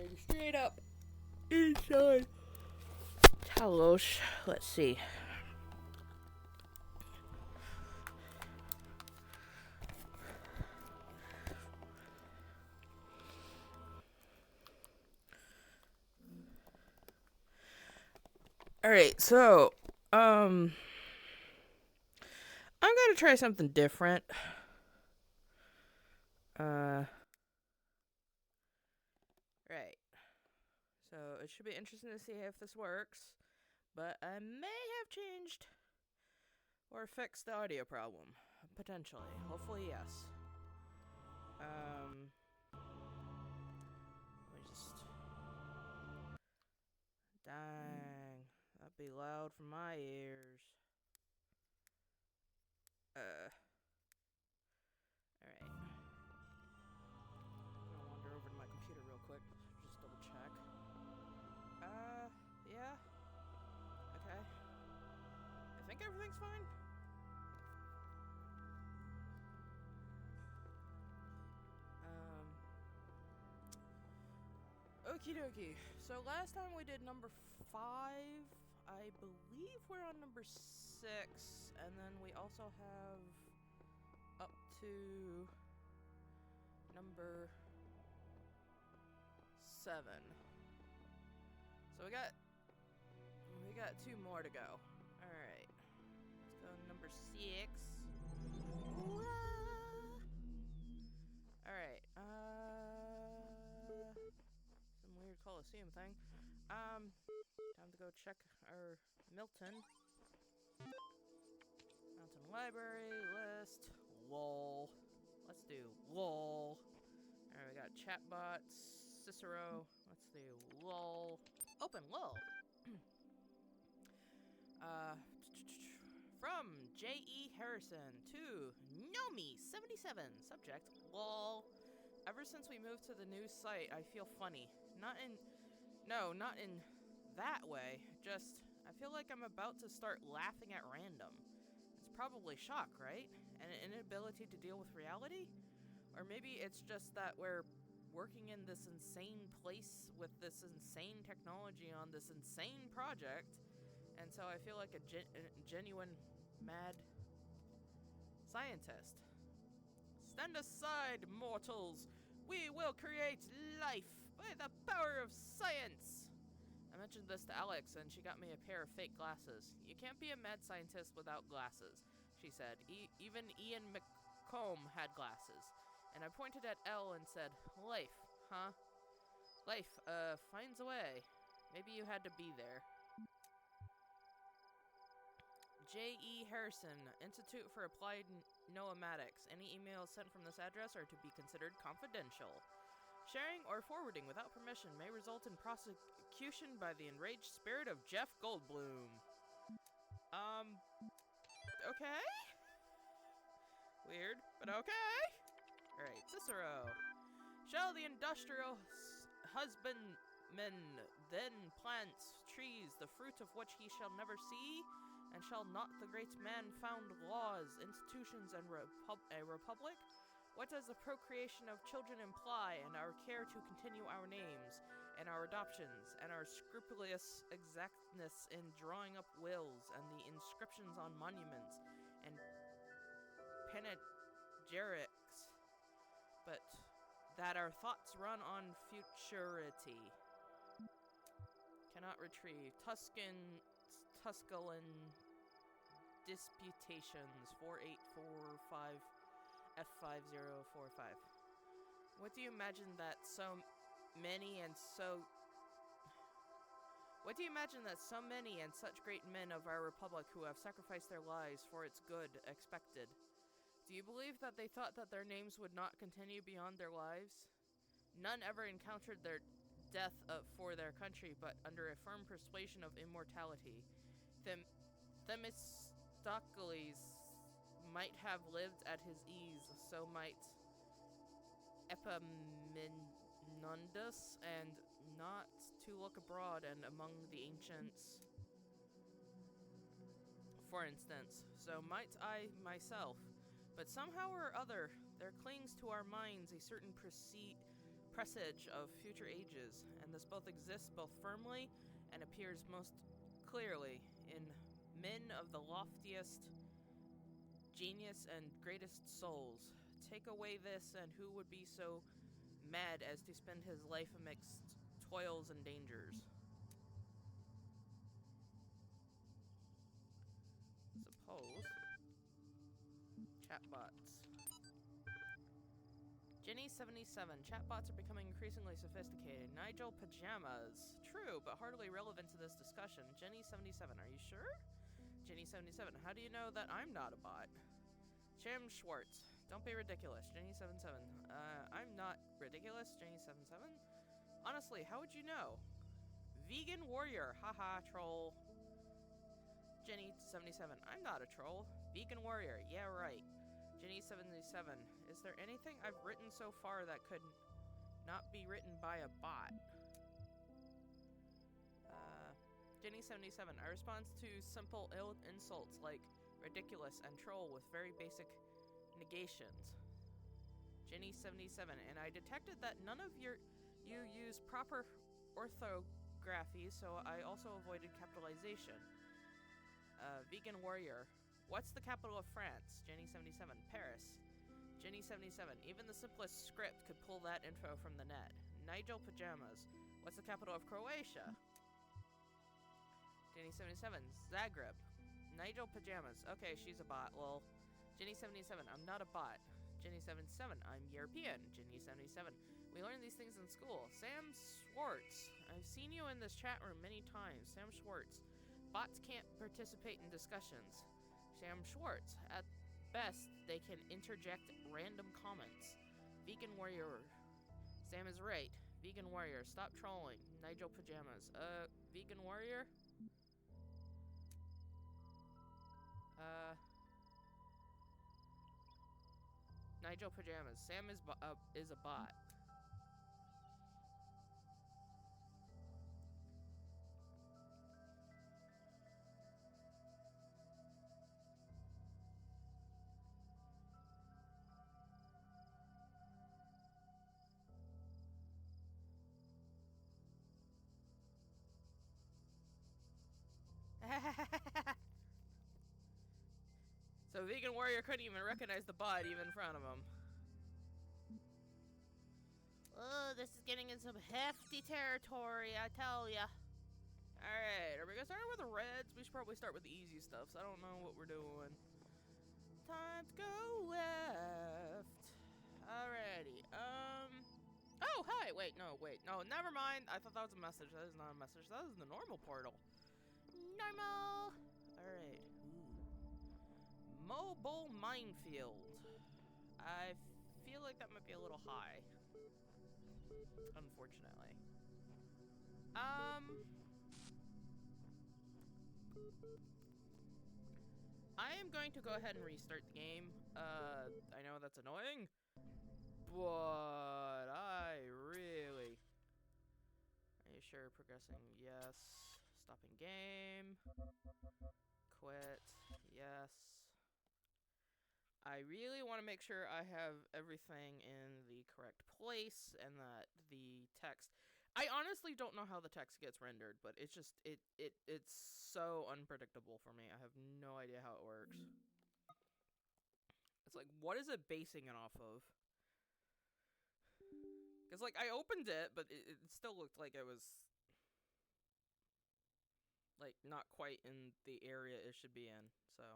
Heading straight up inside Talos. Let's see. Alright, so, I'm gonna try something different. Right. So, it should be interesting to see if this works. But I may have changed or fixed the audio problem. Potentially. Hopefully, yes. Let me just... Dang. That'd be loud for my ears. Alright. I'm gonna wander over to my computer real quick. Just double check. Yeah. Okay. I think everything's fine. Okie dokie. So last time we did number 5. I believe we're on number 6. And then we also have up to number 7. So we got 2 more to go. Alright. Let's go to number 6. Alright, some weird Coliseum thing. Time to go check our Milton Library list. LOL. Let's do LOL. Alright, we got chatbots, Cicero. Let's do LOL. Open LOL. From J.E. Harrison to Nomi77. Subject, LOL. Ever since we moved to the new site, I feel funny. Not in that way. Just, I feel like I'm about to start laughing at random. It's probably shock, right? And an inability to deal with reality? Or maybe it's just that we're working in this insane place with this insane technology on this insane project. And so I feel like a genuine mad scientist. Stand aside, mortals! We will create life by the power of science! I mentioned this to Alex, and she got me a pair of fake glasses. You can't be a mad scientist without glasses, she said. Even Ian McComb had glasses. And I pointed at Elle and said, Life, huh? Life, finds a way. Maybe you had to be there. J.E. Harrison, Institute for Applied Noematics. Any emails sent from this address are to be considered confidential. Sharing or forwarding without permission may result in prosecution by the enraged spirit of Jeff Goldblum. Okay? Weird, but okay. Alright, Cicero. Shall the industrial husbandman then plant trees, the fruit of which he shall never see? And shall not the great man found laws, institutions, and a republic? What does the procreation of children imply, and our care to continue our names, and our adoptions, and our scrupulous exactness in drawing up wills, and the inscriptions on monuments, and panegyrics, but that our thoughts run on futurity? Cannot retrieve. Tusculan Disputations 4845 F5045. What do you imagine that so many and such great men of our republic who have sacrificed their lives for its good expected? Do you believe that they thought that their names would not continue beyond their lives? None ever encountered their death for their country, but under a firm persuasion of immortality. Themistocles might have lived at his ease, so might Epaminondas, and not to look abroad and among the ancients, for instance. So might I myself. But somehow or other, there clings to our minds a certain presage of future ages, and this both exists both firmly and appears most clearly in men of the loftiest genius and greatest souls. Take away this, and who would be so mad as to spend his life amidst toils and dangers? Suppose. Chatbots. Jenny77. Chatbots are becoming increasingly sophisticated. Nigel Pajamas. True, but hardly relevant to this discussion. Jenny77. Are you sure? Jenny77. How do you know that I'm not a bot? Jim Schwartz. Don't be ridiculous. Jenny77. I'm not ridiculous. Jenny77. Honestly, how would you know? Vegan warrior. Haha, troll. Jenny77. I'm not a troll. Vegan warrior. Yeah, right. Jenny77. Is there anything I've written so far that could not be written by a bot? Jenny77. I respond to simple insults like ridiculous and troll with very basic negations. Jenny77. And I detected that none of you use proper orthography, so I also avoided capitalization. Vegan warrior. What's the capital of France? Jenny77. Paris. Jenny77. Even the simplest script could pull that info from the net. Nigel Pajamas. What's the capital of Croatia? Jenny77. Zagreb. Nigel Pajamas. Okay, she's a bot. Lol. Jenny77. I'm not a bot. Jenny77. I'm European. Jenny77. We learn these things in school. Sam Schwartz. I've seen you in this chat room many times. Sam Schwartz. Bots can't participate in discussions. Sam Schwartz. At best, they can interject random comments. Vegan warrior. Sam is right. Vegan warrior. Stop trolling. Nigel Pajamas. Vegan warrior? Nigel Pajamas. Sam is a bot. So Vegan Warrior couldn't even recognize the bot even in front of him. Oh, this is getting in some hefty territory, I tell ya. Alright, are we gonna start with the reds? We should probably start with the easy stuff, so I don't know what we're doing. Time to go left. Alrighty, oh, hi, wait, no, never mind. I thought that was a message. That is not a message. That is the normal portal. Normal! Alright. Mobile Minefield. I feel like that might be a little high. Unfortunately. I am going to go ahead and restart the game. I know that's annoying, but I really... Are you sure? Progressing? Yes. Stopping game. Quit. Yes. I really want to make sure I have everything in the correct place and that the text... I honestly don't know how the text gets rendered, but it's just, it's so unpredictable for me. I have no idea how it works. It's like, what is it basing it off of? Because, like, I opened it, but it still looked like it was... like, not quite in the area it should be in, so...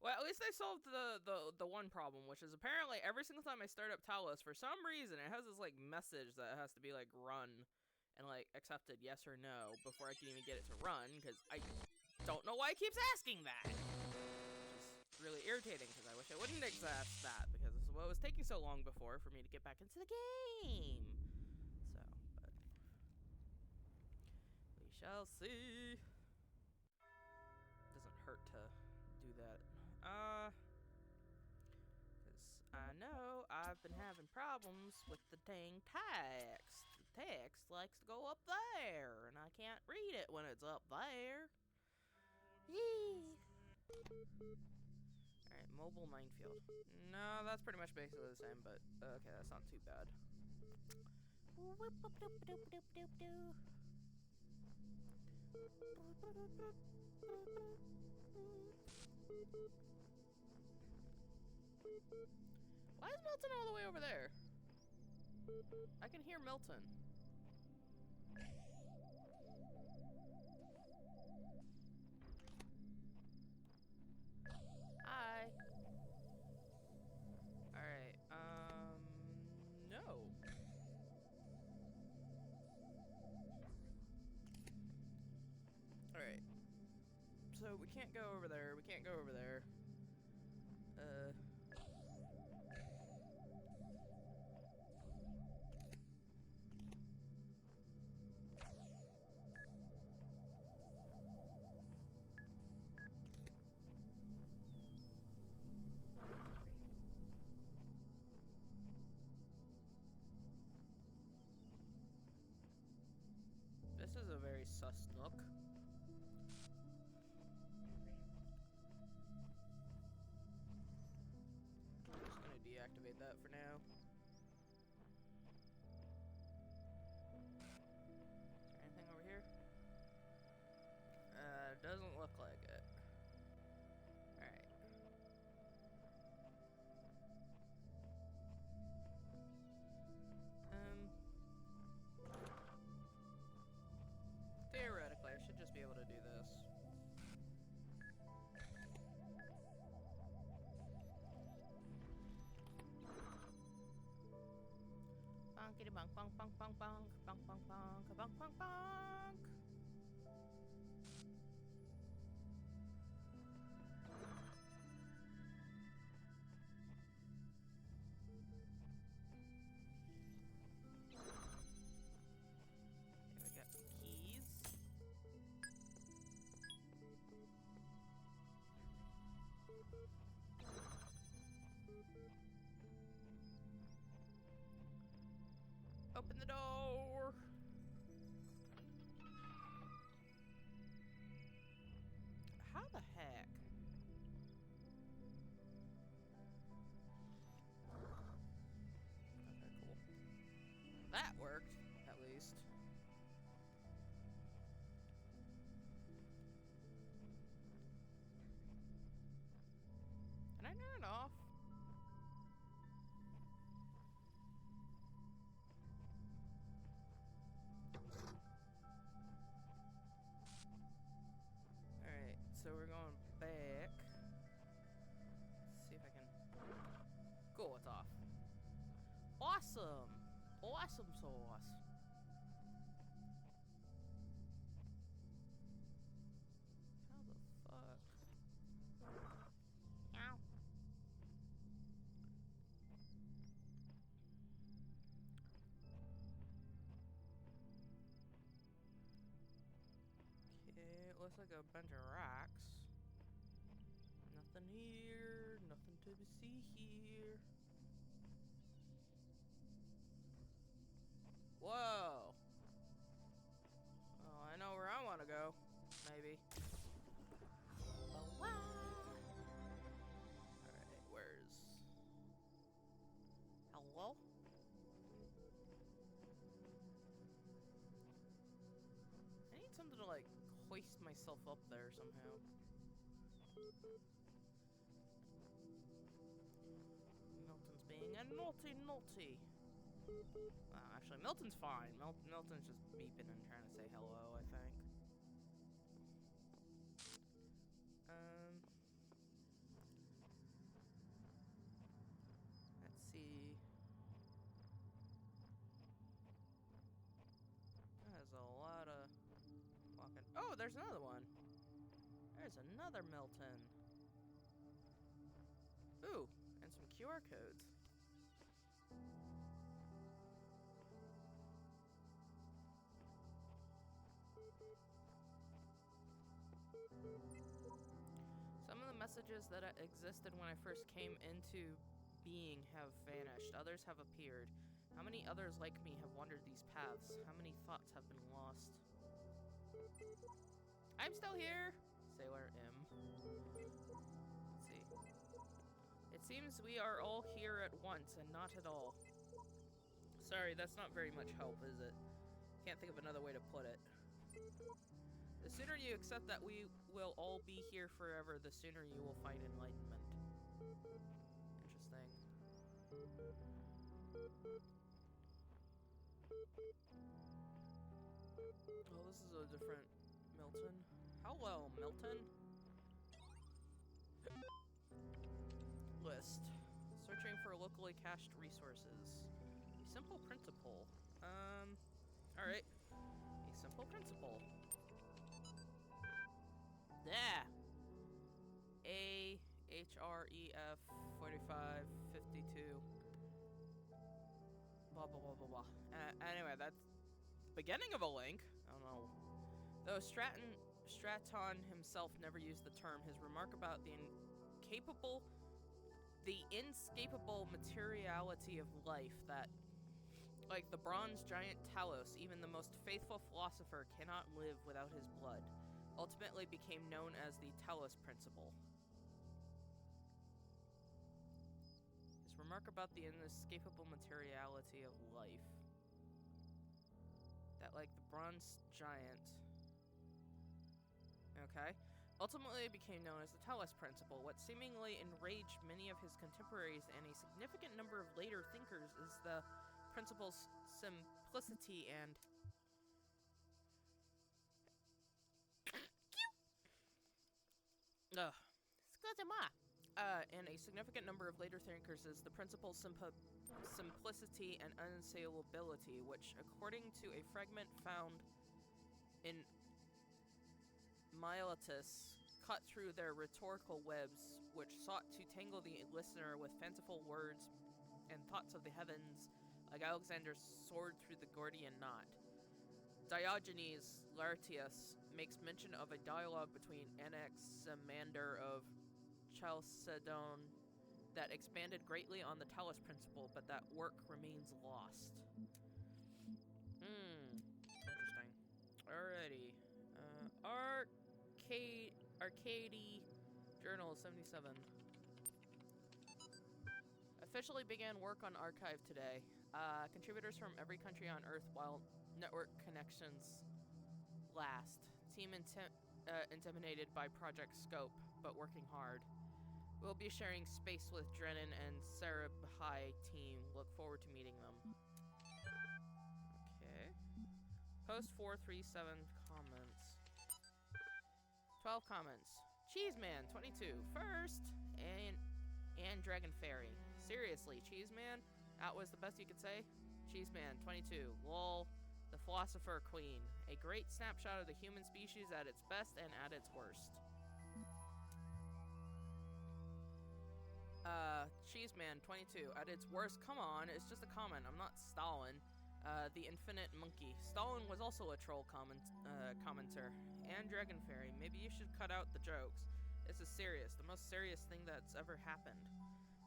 Well, at least I solved the one problem, which is apparently every single time I start up Talos, for some reason, it has this, like, message that has to be, like, run and, like, accepted yes or no before I can even get it to run, because I don't know why it keeps asking that. Which is really irritating, because I wish I wouldn't exhaust that, because this is what was taking so long before for me to get back into the game. So, but... we shall see. Doesn't hurt to do that. Because I know I've been having problems with the dang text. The text likes to go up there, and I can't read it when it's up there. Yee. Mobile minefield. No, that's pretty much basically the same, but okay, that's not too bad. Why is Milton all the way over there? I can hear Milton. Hi. Alright, no. Alright. So we can't go over there, we can't go over there. This is a very sus nook. I'm just gonna deactivate that for now. Is there anything over here? Doesn't look like it. Alright. Theoretically, I should just be able to do this. Bonkity bonk bonk bonk bonk bonk bonk bonk bonk bonk bonk bonk. Okay, we got some keys. Open the door. How the heck? Okay, cool. That worked, at least. Can I turn it off? Alright, so we're going back. Let's see if I can... Cool, it's off. Awesome! Awesome sauce! How the fuck? Ow. Okay, it looks like a bunch of rocks. Nothing here, nothing to be seen here. Whoa! Oh, I know where I want to go. Maybe. Alright, where's... Hello? I need something to, like, hoist myself up there somehow. Milton's being a naughty. Actually, Milton's fine. Milton's just beeping and trying to say hello, I think. Let's see. There's a lot of walking. Oh, there's another one. There's another Milton. Ooh, and some QR codes. Some of the messages that existed when I first came into being have vanished. Others have appeared. How many others like me have wandered these paths? How many thoughts have been lost? I'm still here! Sailor M. Let's see. Seems we are all here at once and not at all. Sorry, that's not very much help, is it? Can't think of another way to put it. The sooner you accept that we will all be here forever, the sooner you will find enlightenment. Interesting. Oh, this is a different Milton. Hello, Milton. List. Searching for locally cached resources. A simple principle. Alright. A simple principle. Yeah. AHREF 4552. Blah blah blah blah blah. Anyway, that's the beginning of a link. I don't know. Though Straton himself never used the term, his remark about the inescapable materiality of life that, like the bronze giant Talos, even the most faithful philosopher cannot live without his blood, ultimately became known as the Talos principle. His remark about the inescapable materiality of life. That, like the bronze giant. Okay. Ultimately became known as the Talos principle. What seemingly enraged many of his contemporaries and a significant number of later thinkers is the principle's simplicity and and a significant number of later thinkers is the principle's simplicity and unassailability, which, according to a fragment found in Miletus, cut through their rhetorical webs, which sought to tangle the listener with fanciful words and thoughts of the heavens, like Alexander's sword through the Gordian knot. Diogenes Laertius makes mention of a dialogue between Anaximander of Chalcedon that expanded greatly on the Talos principle, but that work remains lost. Interesting. Alrighty. Arcady Journal 77. Officially began work on Archive today. Contributors from every country on Earth while network connections last. Team intimidated by Project Scope, but working hard. We'll be sharing space with Drennan and Sarah High team. Look forward to meeting them. Okay. Post 437 comments. 12 comments. Cheeseman 22. First. And Dragon Fairy. Seriously, Cheeseman? That was the best you could say? Cheeseman 22. Lol. The Philosopher Queen. A great snapshot of the human species at its best and at its worst. Cheeseman 22. At its worst, come on, it's just a comment. I'm not Stalin. The Infinite Monkey. Stalin was also a troll commenter. And Dragon Fairy. Maybe you should cut out the jokes. This is serious. The most serious thing that's ever happened.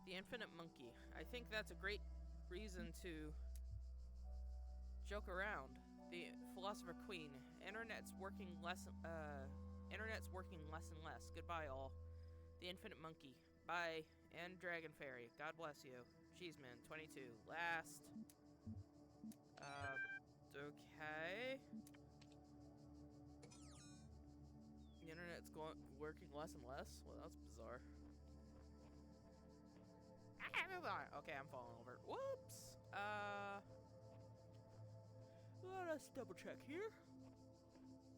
The Infinite Monkey. I think that's a great reason to joke around. The Philosopher Queen. Internet's working less and less. Goodbye, all. The Infinite Monkey. Bye. And Dragon Fairy. God bless you. Cheeseman 22. Last. Okay. The internet's working less and less? Well, that's bizarre. Okay, I'm falling over. Whoops. Let us double check here.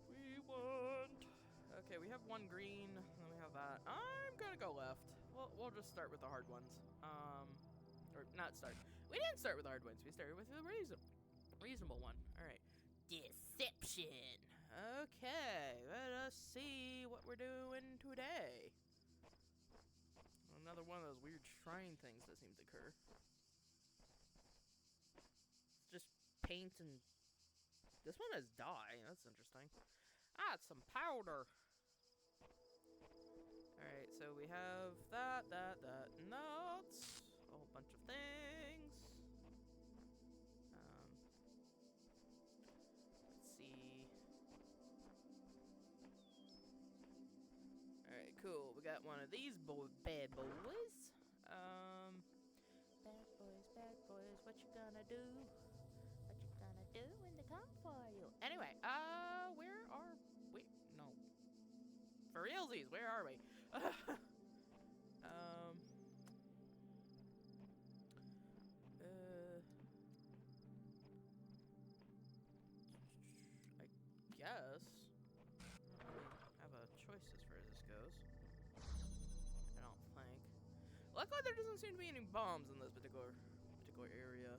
We want... Okay, we have one green. Then we have that. I'm gonna go left. We'll just start with the hard ones. Or not start. We didn't start with the hard ones. We started with a reasonable one. Alright. Deception. Okay, let us see what we're doing today. Another one of those weird shrine things that seem to occur. It's just paint and... This one has dye. That's interesting. Ah, it's some powder. Alright, so we have that, notes. A whole bunch of things. Let's see. Alright, cool. We got one of these bad boys. What you gonna do? What you gonna do when they come for you? Anyway, where are we? No. For realsies, where are we? I guess I have a choice as far as this goes. I don't think. Luckily, there doesn't seem to be any bombs in this particular area.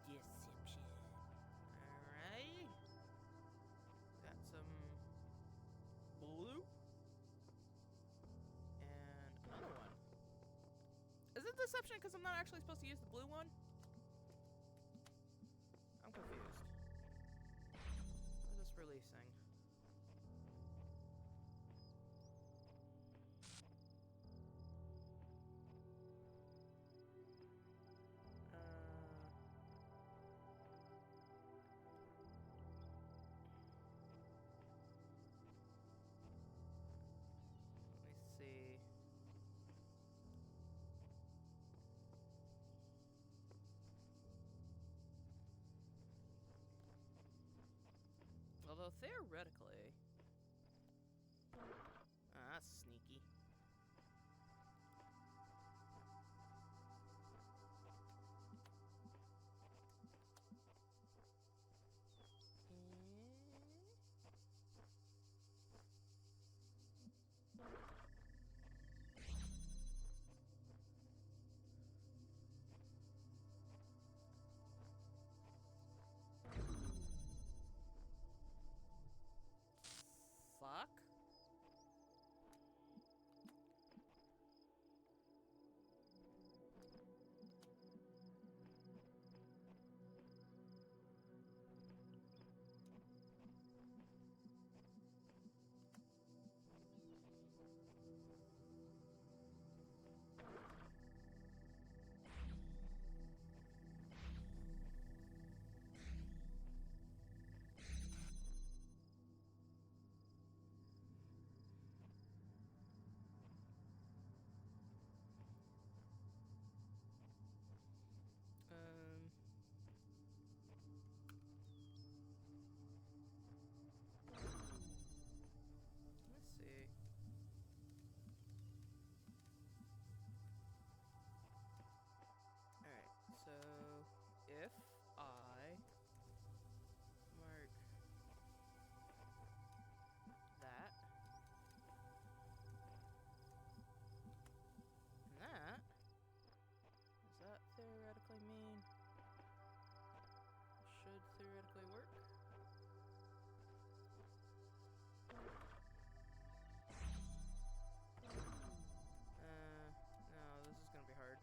Deception. Alright. Got some blue. And another one. Is it deception because I'm not actually supposed to use the blue one? I'm confused. What is this releasing? Let me see. Although theoretically, that's sneaky. Fuck. Let's see. Alright, so if I mark that and that, does that theoretically mean should theoretically work? No, this is gonna be hard.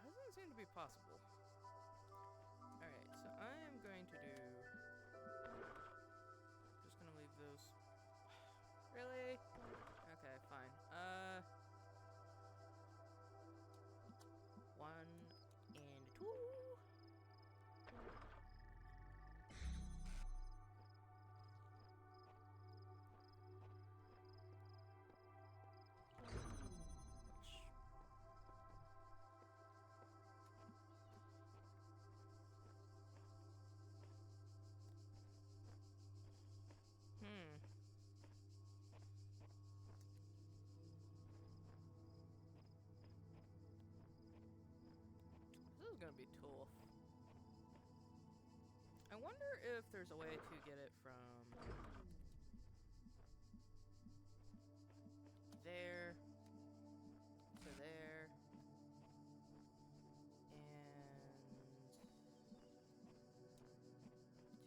Doesn't seem to be possible. Alright, so I am going to do... Just gonna leave those... Really? Okay, fine. 1 and 2. This is gonna be tough. I wonder if there's a way to get it from there to there and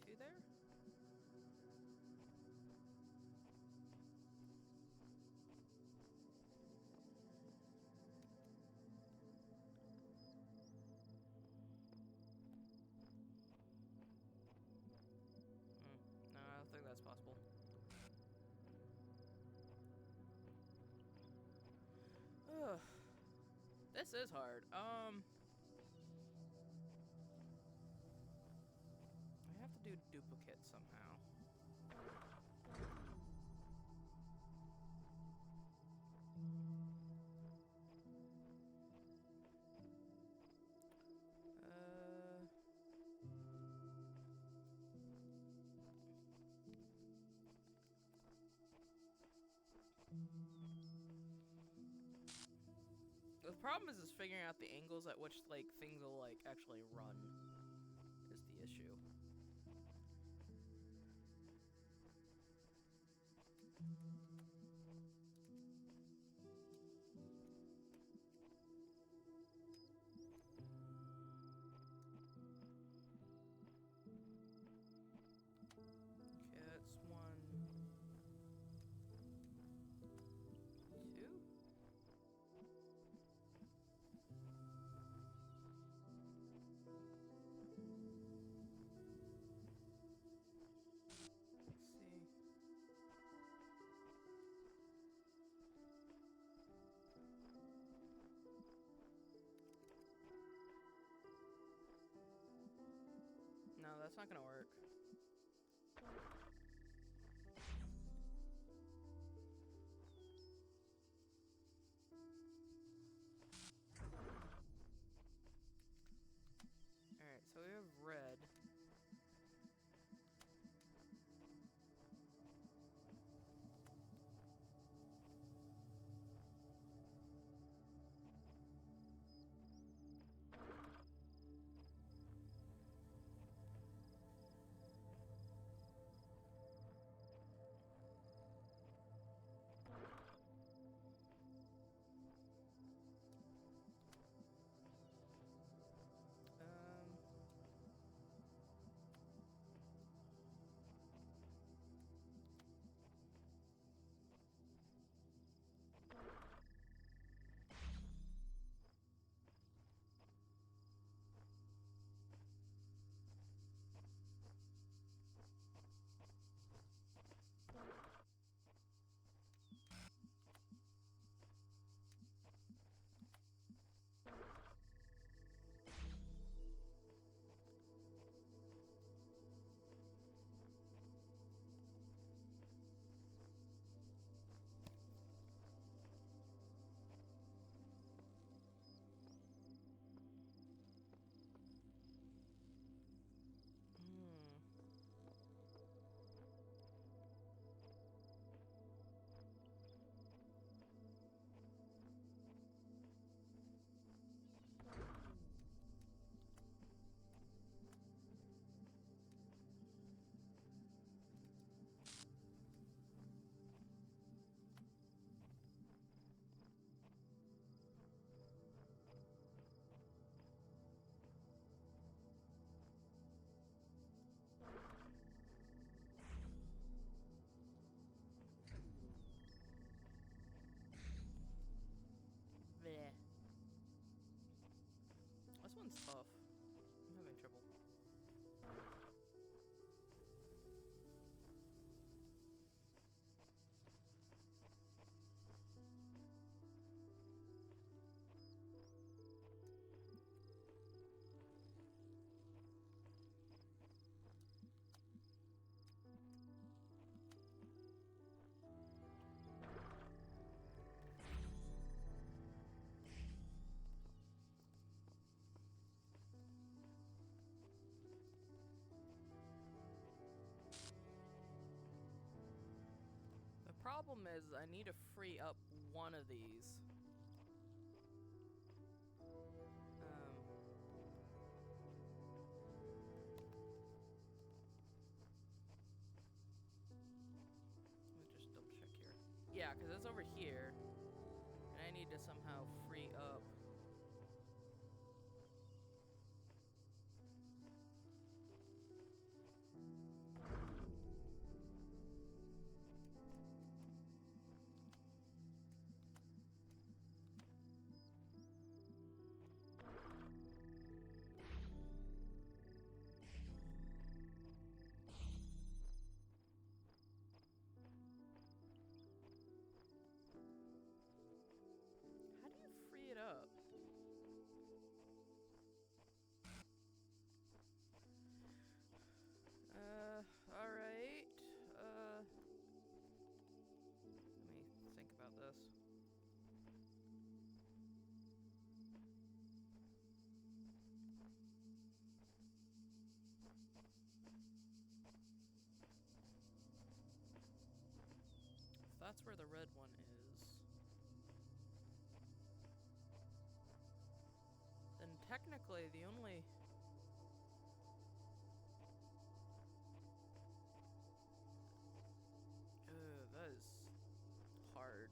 to there? this is hard. I have to do duplicate somehow. The problem is figuring out the angles at which, like, things will, like, actually run is the issue. Okay, that's 1, 2. No, that's not gonna work. Alright, so we have red. Bleh. This one's tough. I'm having trouble. The problem is I need to free up one of these. Let me just double check here. Yeah, because it's over here. And I need to somehow free up. that's where the red one is. Then technically the only... that is hard.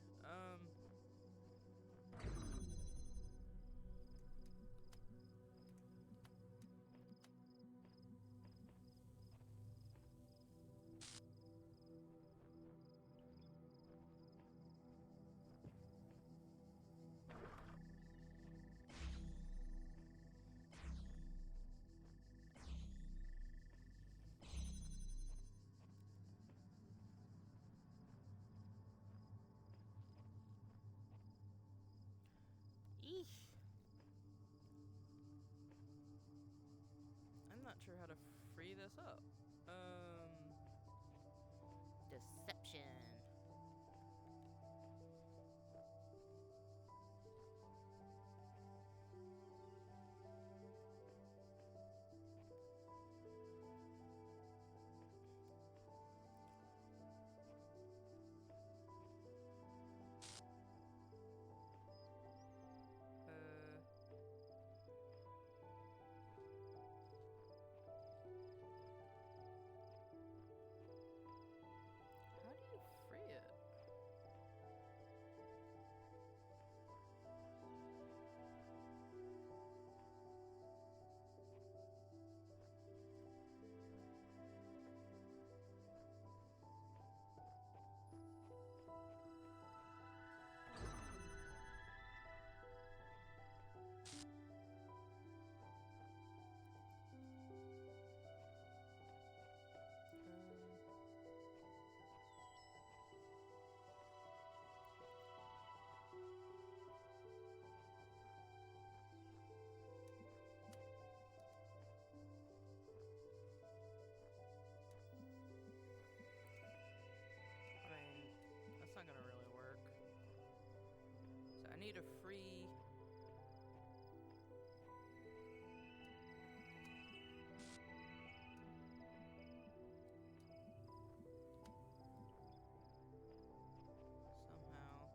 Eesh. I'm not sure how to free this up. Deception. How do you free it? I mean, that's not gonna really work. So I need a free... somehow.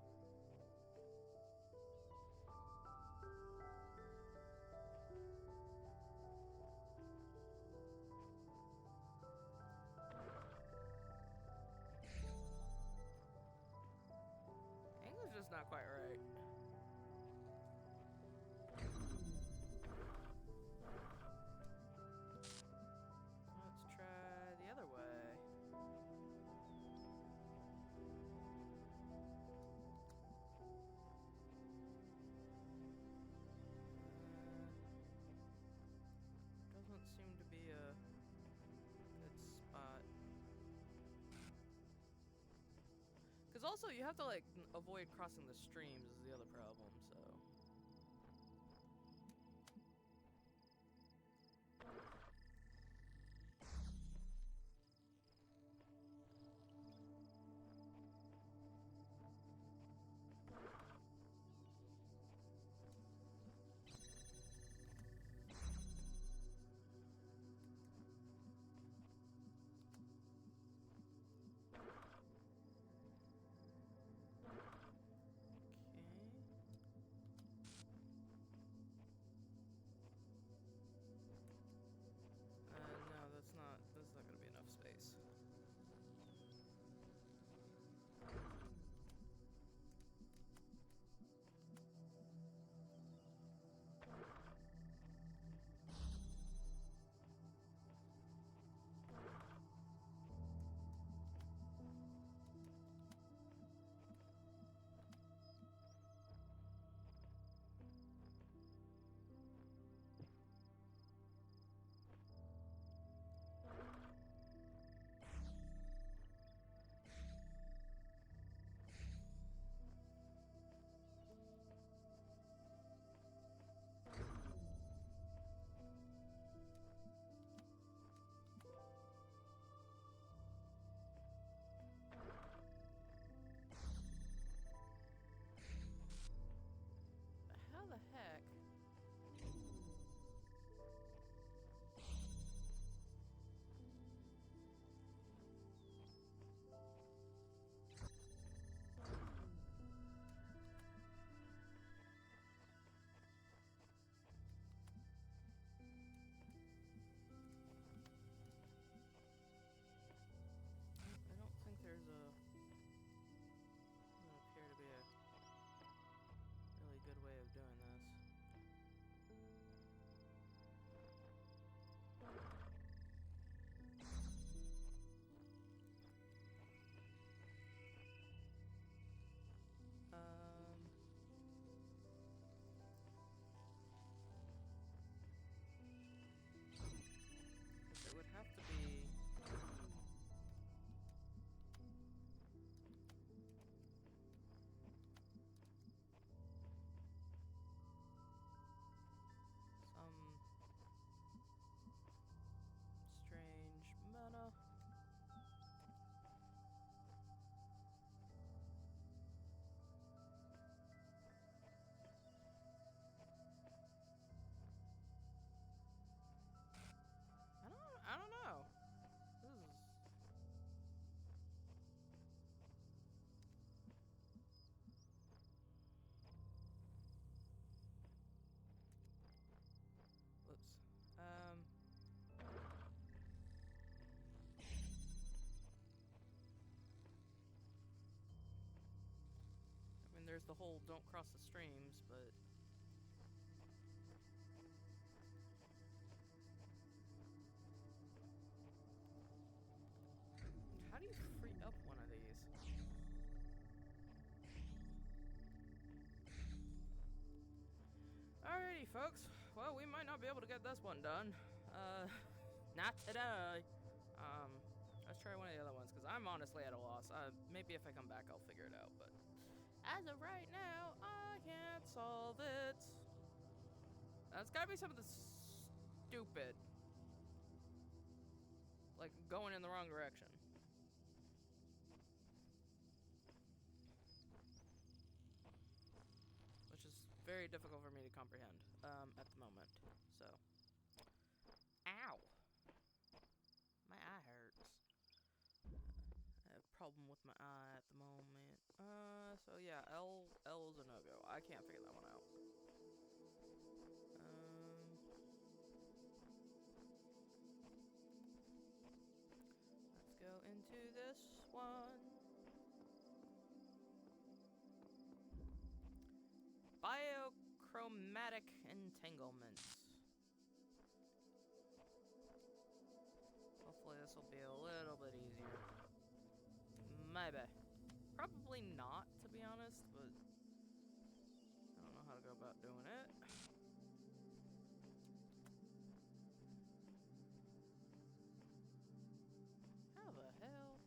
Angle's just not quite right. Let's try the other way. Doesn't seem to be a good spot. Because also you have to like avoid crossing the streams is the other problem, so. Okay. there's the whole don't cross the streams, but... How do you free up one of these? Alrighty, folks. Well, we might not be able to get this one done. Not today. Let's try one of the other ones, because I'm honestly at a loss. Maybe if I come back, I'll figure it out, but... As of right now, I can't solve it. That's gotta be something stupid. Like, going in the wrong direction. Which is very difficult for me to comprehend, at the moment, so. Ow! My eye hurts. I have a problem with my eye at the moment. So yeah, L is a no-go. I can't figure that one out. Let's go into this one. Bichromatic Entanglement. Hopefully this will be a little bit easier. Maybe. Probably not, to be honest, but I don't know how to go about doing it. How the hell?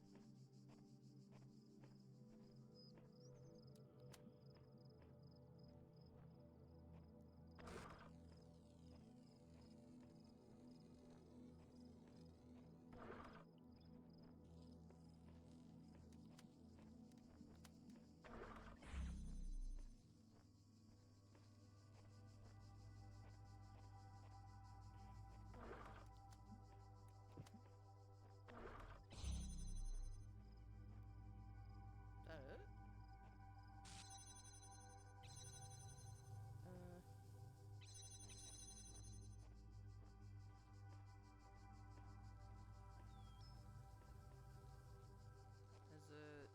That it? Is it?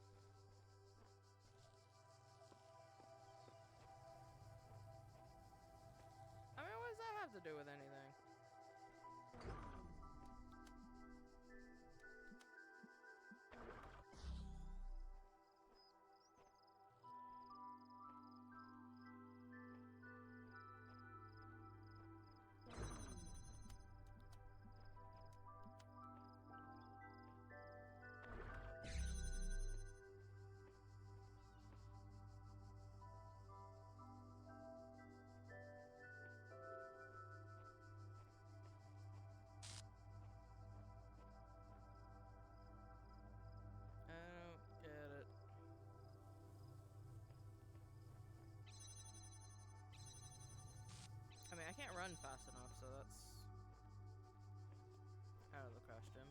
I mean, what does that have to do with anything? I don't get it. I mean, I can't run fast enough, so that's out of the question.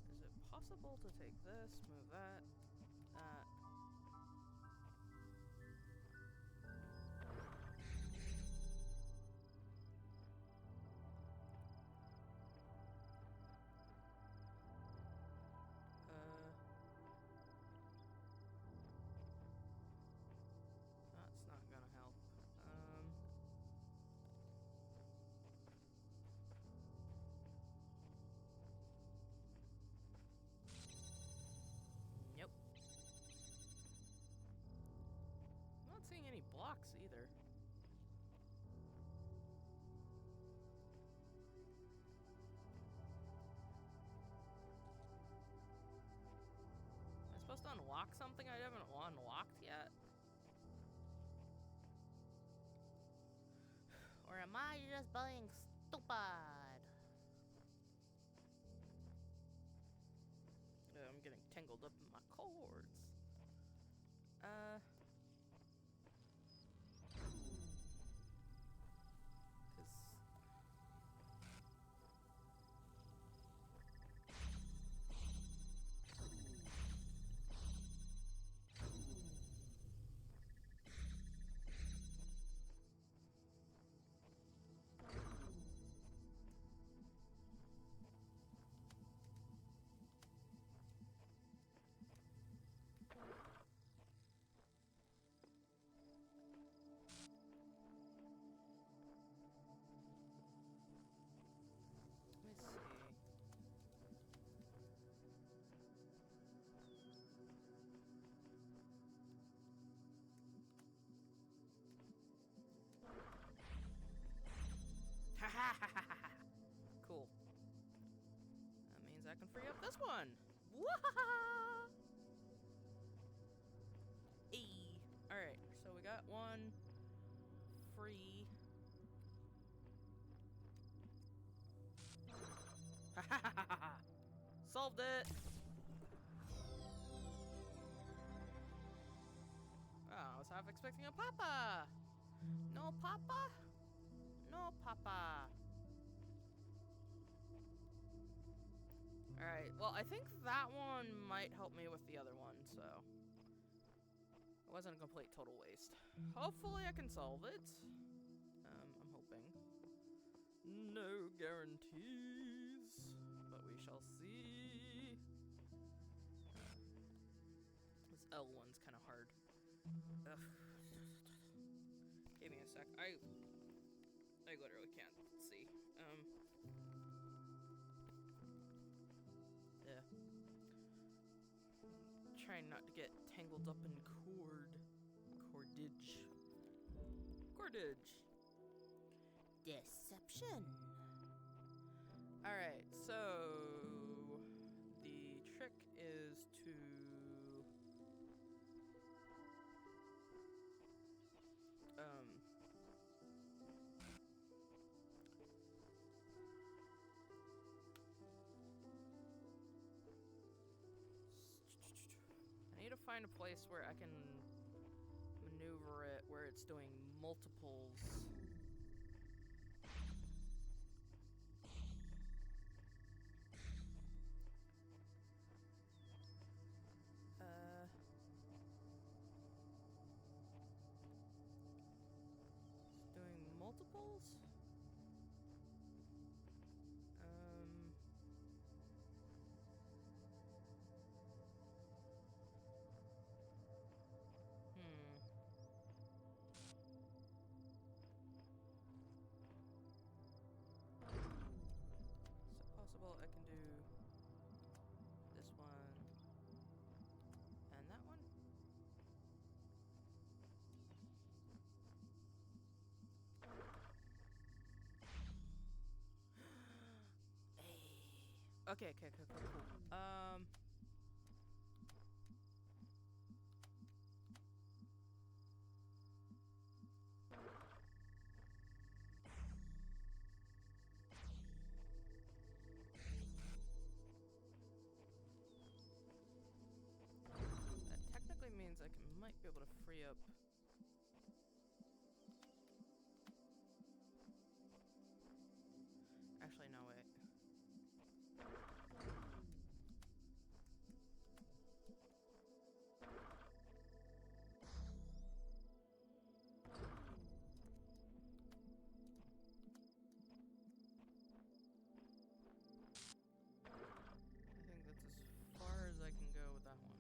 Is it possible to take this, move that, that? That's not gonna help. Not seeing any blocks either. Am I supposed to unlock something I haven't unlocked yet? Or am I just being stupid? I'm getting tangled up in my cords. Cool. That means I can free up this one. Wahaha! Alright, so we got one free. Solved it! Oh, I was half expecting a papa! No papa? No papa. Alright, well, I think that one might help me with the other one, so it wasn't a complete total waste. Hopefully I can solve it. I'm hoping. No guarantees, but we shall see. This L one's kind of hard. Ugh. Give me a sec. I literally can't see. Yeah. Trying not to get tangled up in cordage. Deception. Alright, so the trick is to I need to find a place where I can maneuver it where it's doing multiples. Doing multiples? Possible I can do this one and that one. Okay, cool. Means I might be able to free up. Actually, no, wait. I think that's as far as I can go with that one.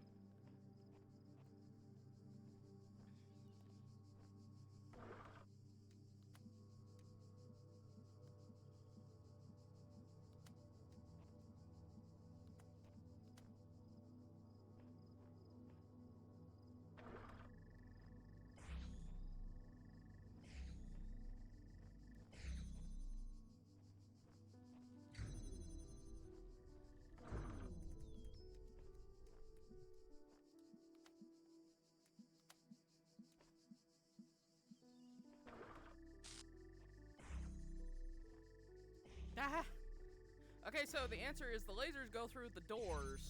Okay, so the answer is the lasers go through the doors.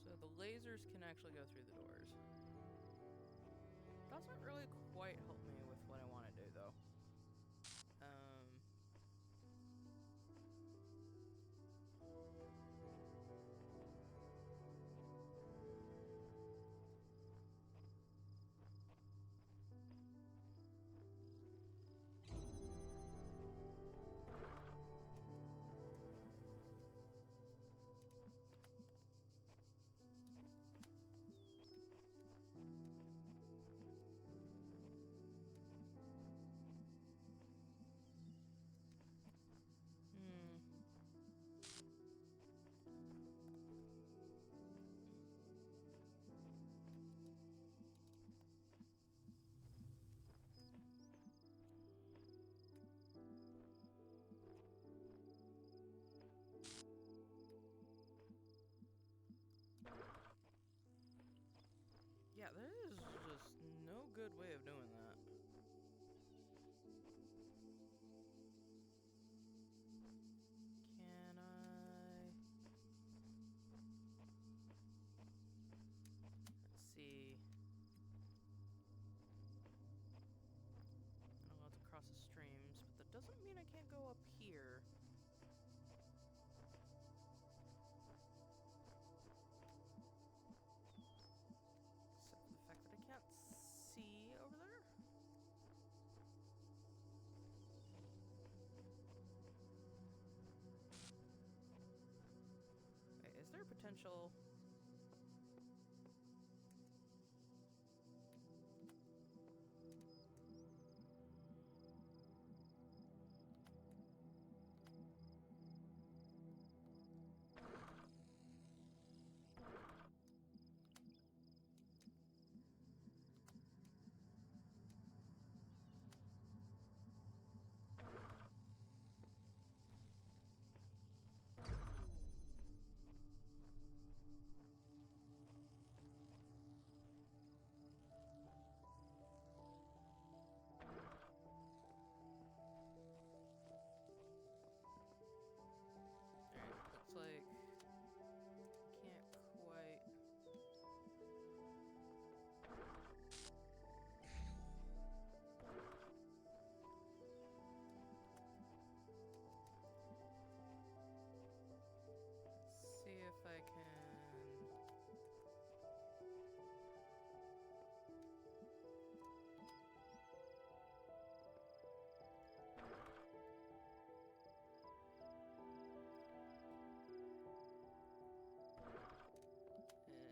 So the lasers can actually go through the doors. Doesn't really quite help me with what I want to do, though. Yeah, there is just no good way of doing that. Can I? Let's see. I'm allowed to cross the streams, but that doesn't mean I can't go up here. Except for the fact that I can't see over there. Wait, is there potential? Looks like can't quite. See if I can. No.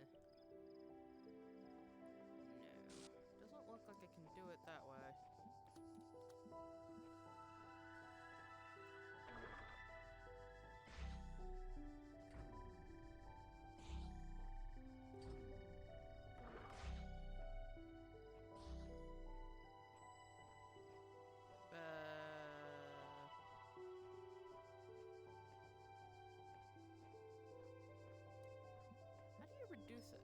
Doesn't look like I can do it that way. How do you reduce it?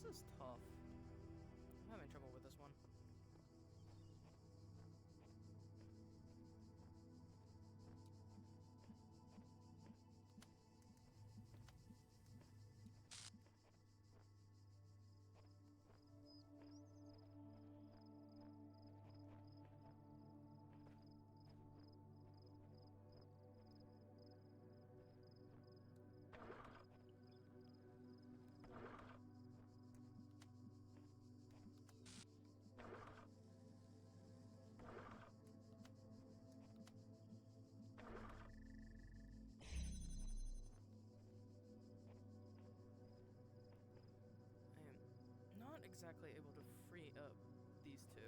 This is tough. I'm having trouble with this one. exactly able to free up these two.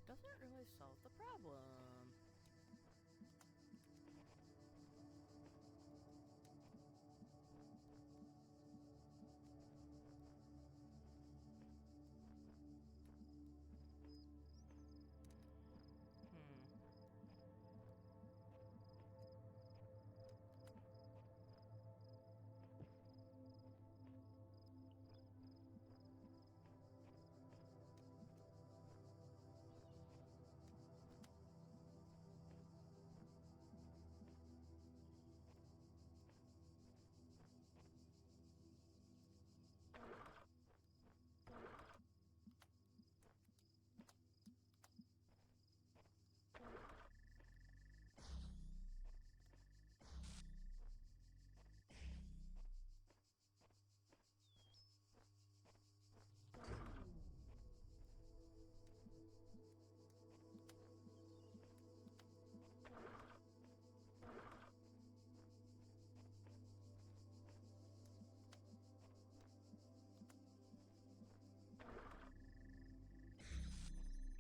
Doesn't really solve the problem.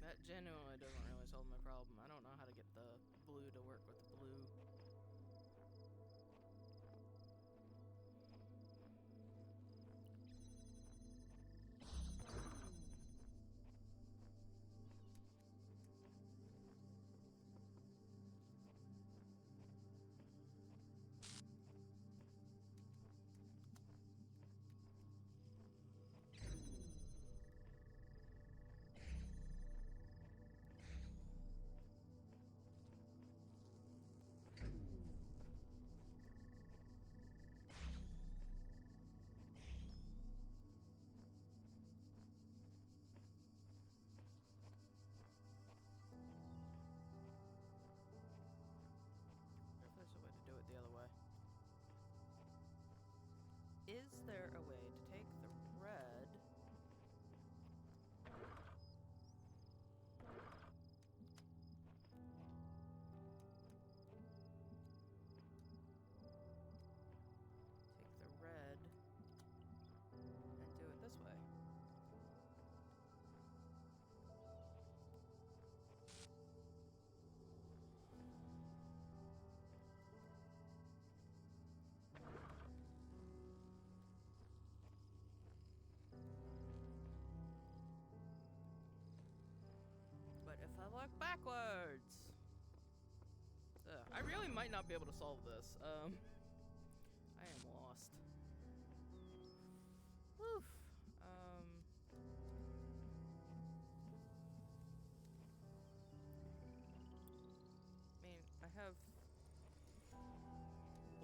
That genuinely doesn't really solve my problem. I don't know how to get the blue to work with the blue. There's a way to do it the other way. Is there a way to take the red and do it this way? But if I look backwards... I really might not be able to solve this. I am lost. Woof. I mean, I have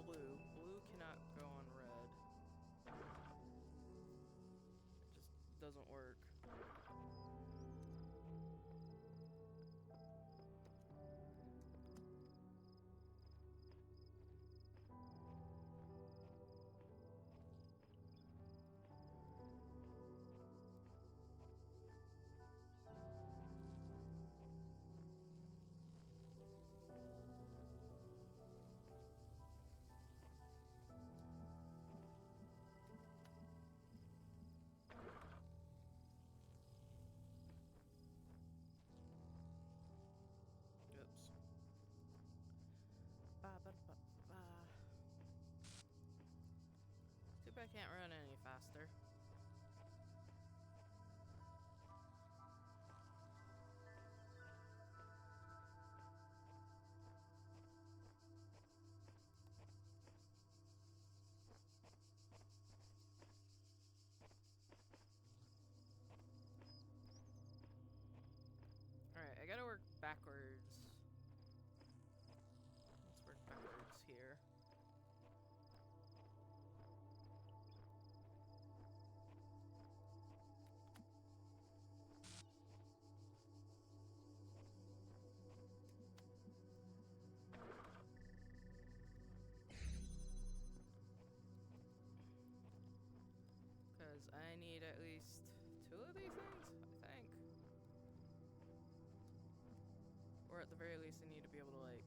blue. Blue cannot go on red. It just doesn't work. I can't run any faster. Alright, I gotta work backwards. Let's work backwards here. Because I need at least 2 of these things, I think. Or at the very least, I need to be able to, like,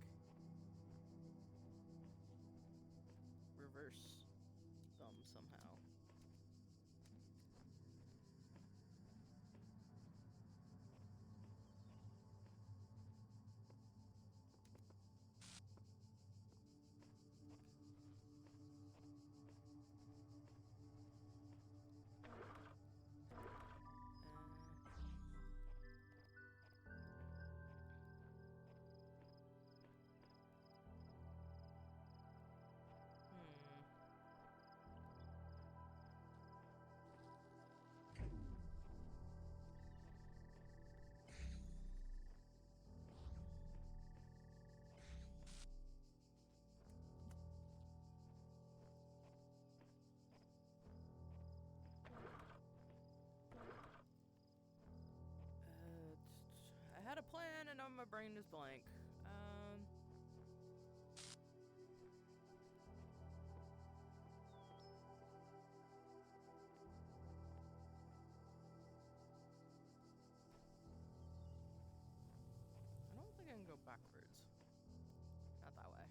reverse them somehow. I had a plan and now my brain is blank. I don't think I can go backwards. Not that way.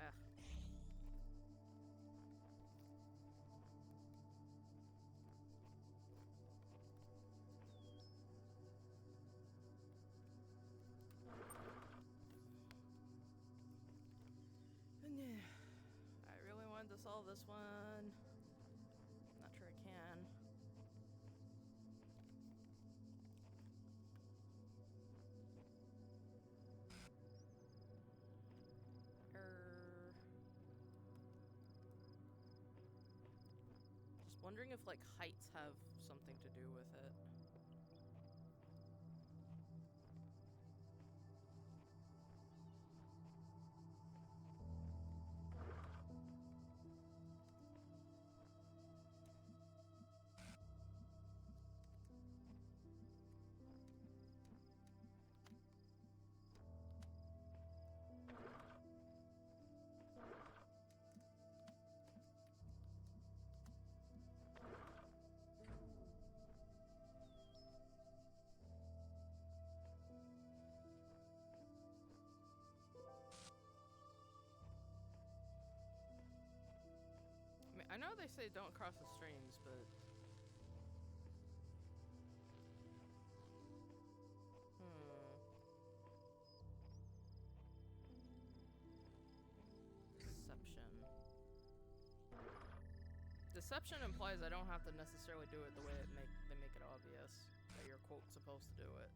Ah. I really wanted to solve this one. Not sure I can. Just wondering if, like, heights have something to do with it. I mean, I know they say don't cross the streams, but... Deception implies I don't have to necessarily do it the way they make it obvious that you're, quote, supposed to do it.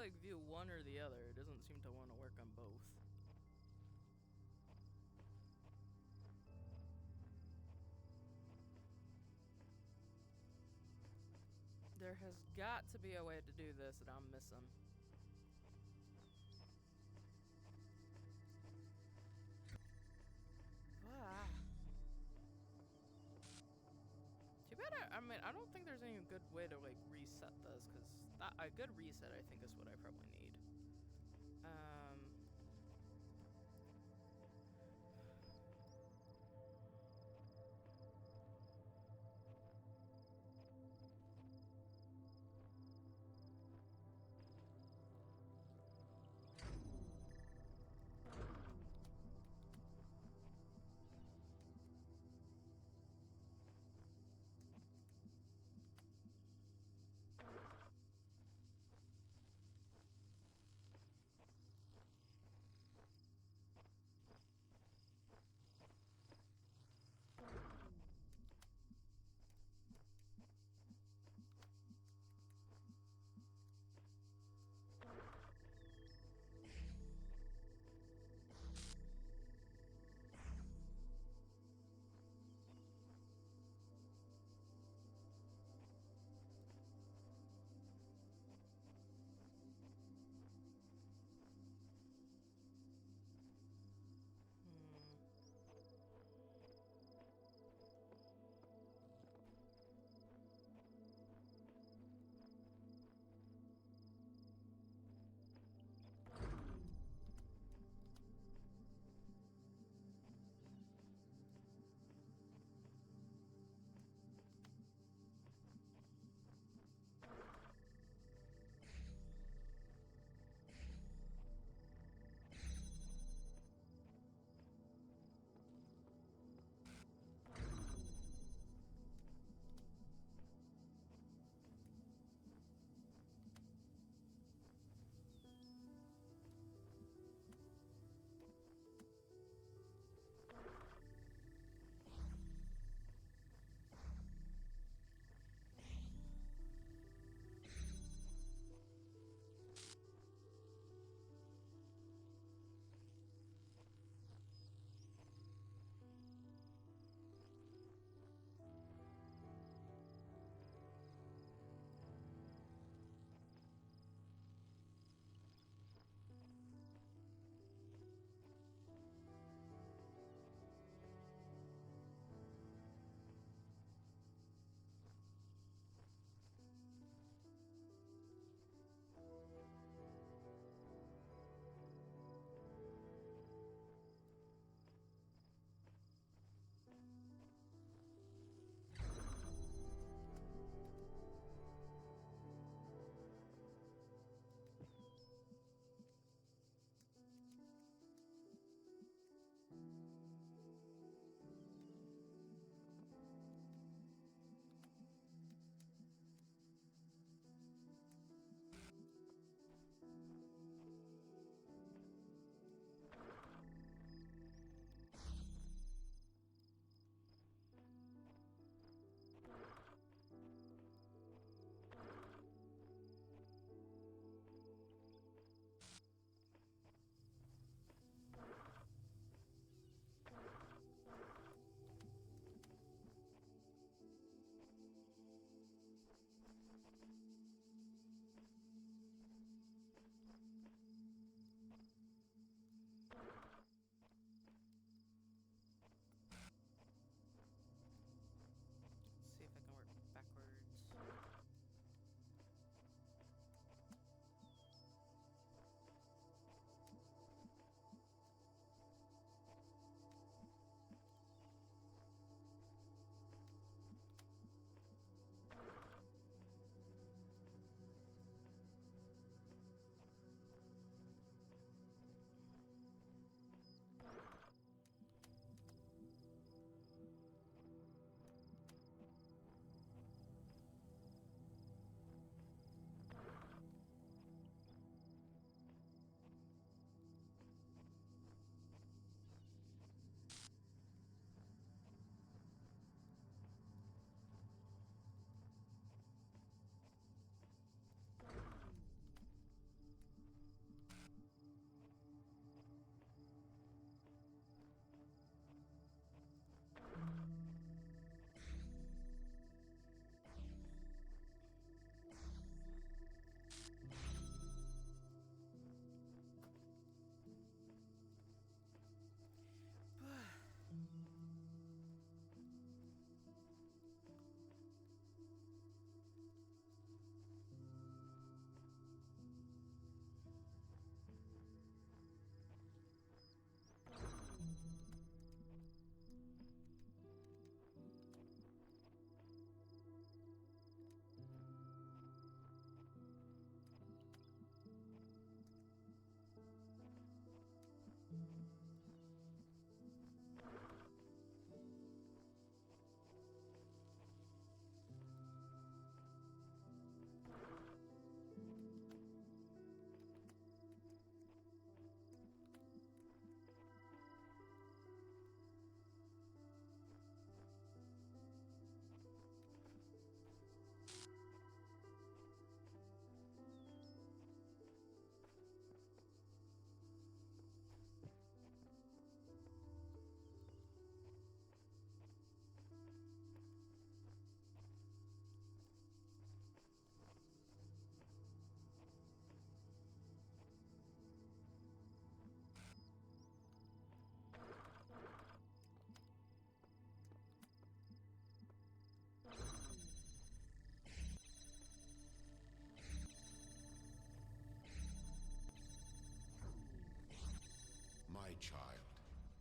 like view one or the other. It doesn't seem to want to work on both. There has got to be a way to do this that I'm missing. Ah. Too bad I mean, I don't think there's any good way to, like, reset this, because a good reset, I think, is what I probably need.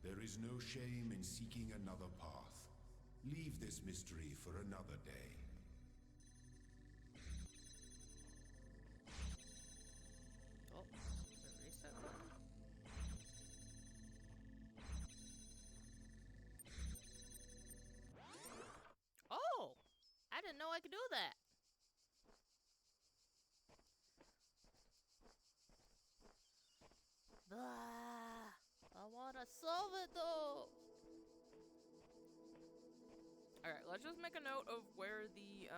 There is no shame in seeking another path. Leave this mystery for another day. Oh, the reset button? Oh! I didn't know I could do that. Blah! I wanna solve it though! Alright, let's just make a note of where the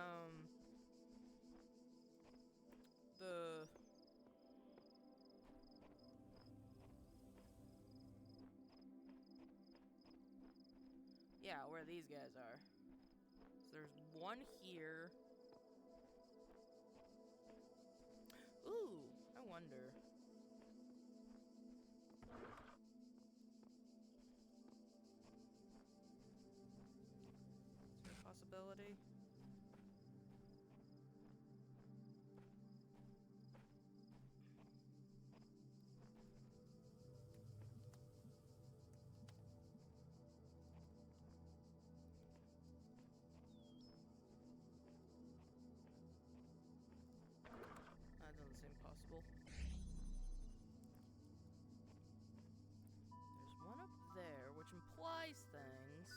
yeah, where these guys are. So there's one here. Ooh, I wonder. Is there a possibility? That doesn't seem possible. There's one up there, which implies things.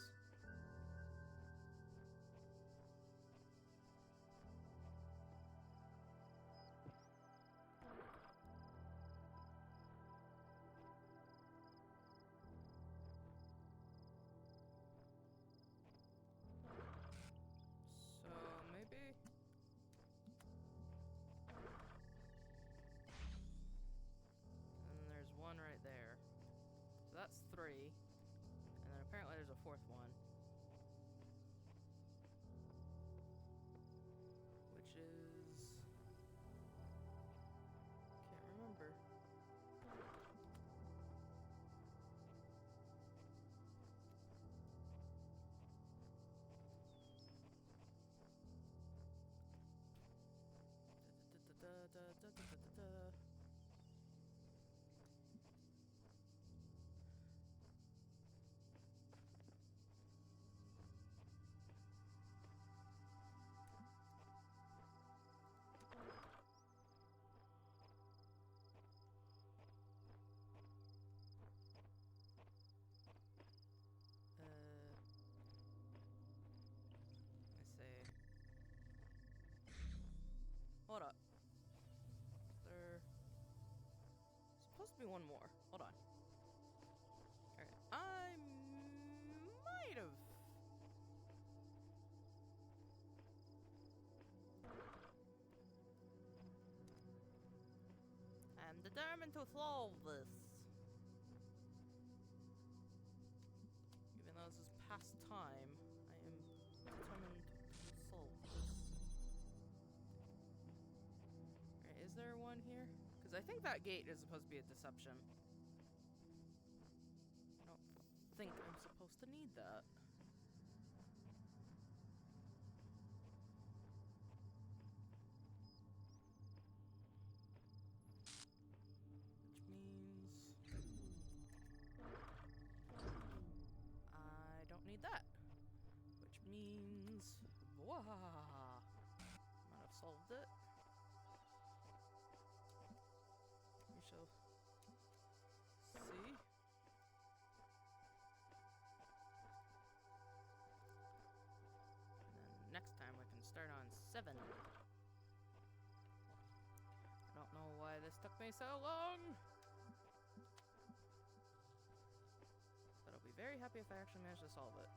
So maybe. And there's one right there. So that's 3. And then apparently there's a 4th one. Which is... can't remember. Da-da-da-da-da-da-da-da. I see. Hold up. There's supposed to be one more. Hold on. Alright. I might have. I'm determined to solve this. Even though this is past time, I am determined to solve this. Alright, is there one here? Because I think that gate is supposed to be a deception. I don't think I'm supposed to need that. Which means I don't need that. Which means voila! Might have solved it. We shall see. And then next time we can start on 7. I don't know why this took me so long. But I'll be very happy if I actually manage to solve it.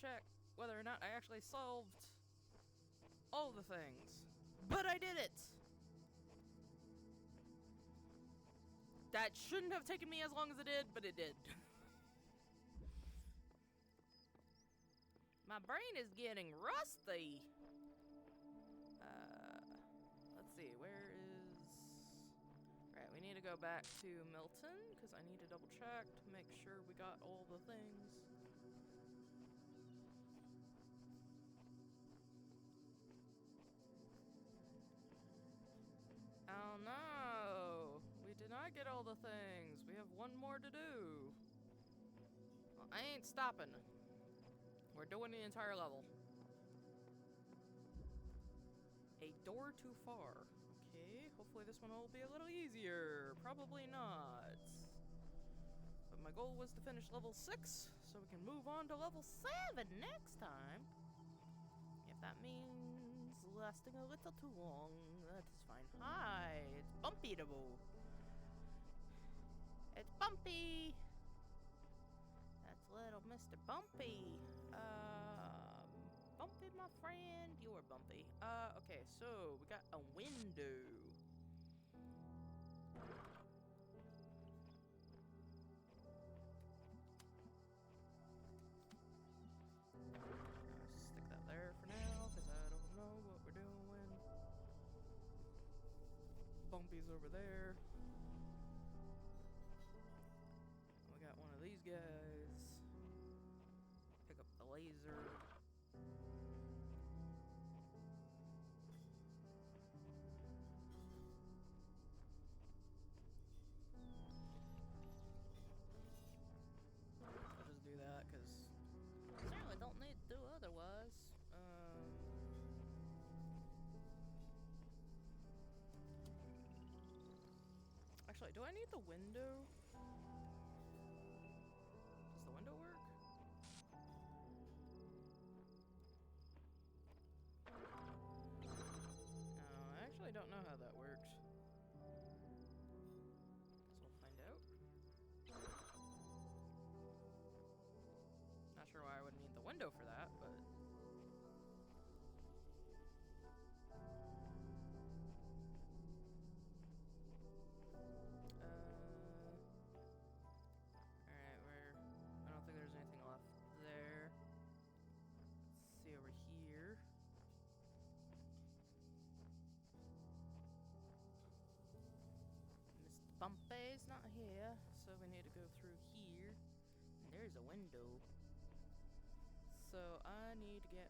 check whether or not I actually solved all the things. But I did it! That shouldn't have taken me as long as it did, but it did. My brain is getting rusty. Let's see, where is... Right, we need to go back to Milton, because I need to double check to make sure we got all the things. Oh no! We did not get all the things. We have one more to do. Well, I ain't stopping. We're doing the entire level. A door too far. Okay, hopefully this one will be a little easier. Probably not. But my goal was to finish level 6, so we can move on to level 7 next time. If that means lasting a little too long, that is fine. Hi, it's Bumpy Dabo. It's Bumpy! That's little Mr. Bumpy. Bumpy, my friend. You are Bumpy. Okay, so we got a window. Stick that there for now, because I don't know what we're doing. Bumpy's over there. We got one of these guys. Pick up the laser. I'll just do that because I certainly don't need to do otherwise. Actually, do I need the window? Does the window work? No, I actually don't know how that works. Guess we'll find out. Not sure why I would need the window for that, but... Alright, I don't think there's anything left there. Let's see over here. Mr. Bumpy's not here, so we need to go through here. And there's a window. So I need to get...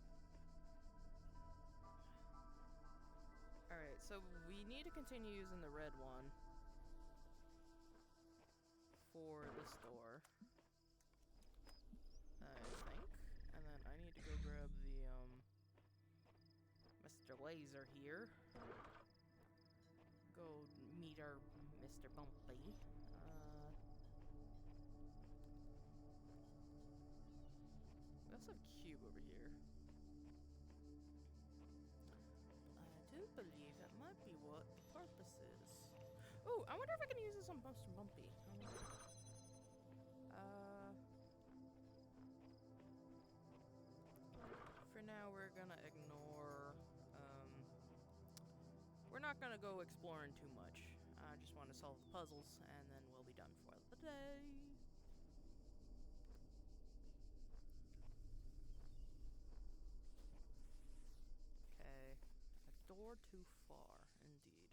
Alright, so we need to continue using the red one for this door, I think. And then I need to go grab the, Mr. Laser here. Go meet our Mr. Bumpy. We also have a cube over here. I do believe that might be what the purpose is. Ooh, I wonder if I can use this on Mr. Bumpy. For now, we're gonna ignore, we're not gonna go exploring too much. I just want to solve the puzzles, and then we'll be done for the day. Okay, a door too far, indeed.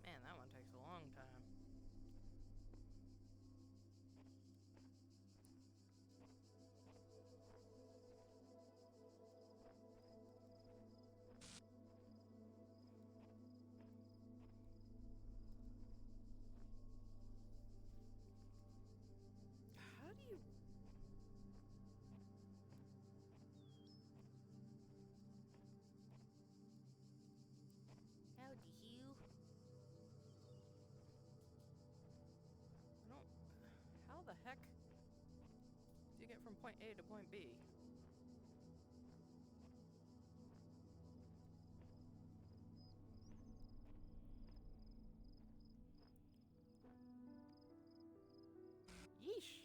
Man, that one takes a long time. heck do you get from point A to point B? Yeesh!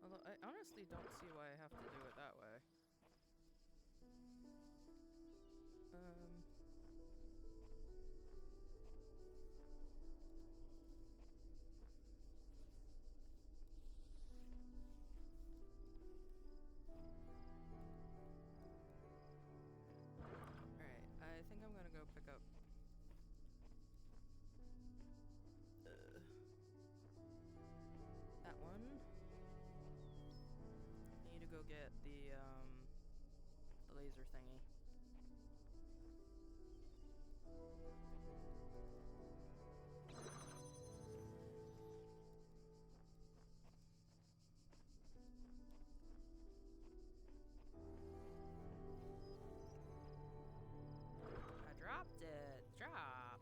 Although I honestly don't see why I have to do it that way. Alright, I think I'm gonna go pick up that one. I need to go get the laser thingy. I dropped it. Drop.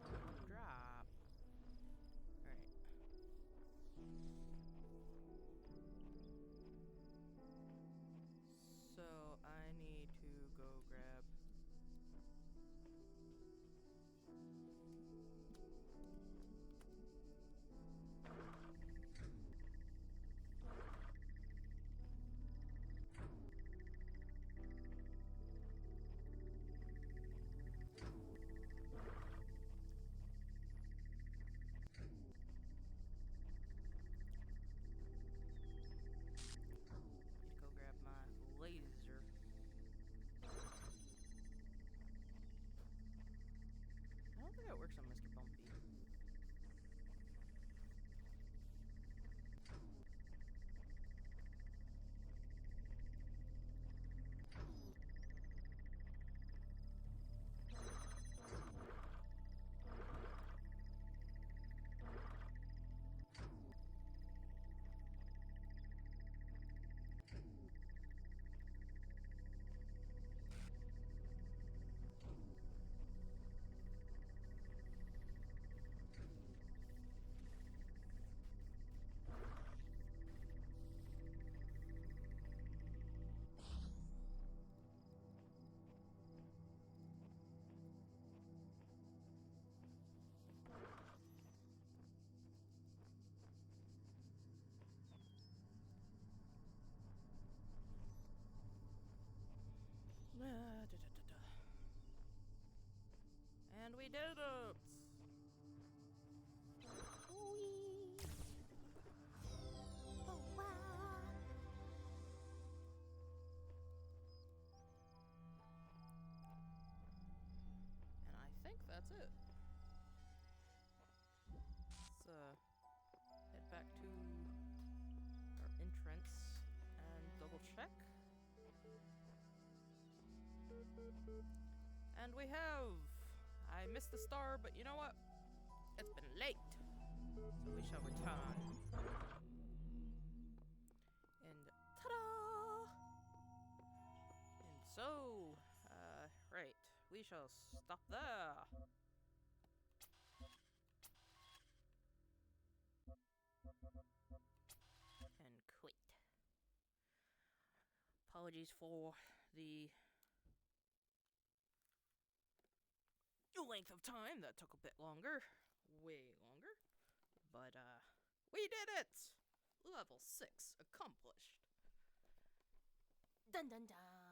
Oh, drop. Alright. So I need to go grab my laser. I don't think it works on Mr. Bumpy. And we did it! Whee! Oh, wow! And I think that's it. Let's head back to our entrance and double check. And we have! I missed the star, but you know what? It's been late. So we shall return. And ta-da! And so, right. We shall stop there. And quit. Apologies for the length of time. That took a bit longer. Way longer. But, we did it! Level 6 accomplished. Dun dun dun!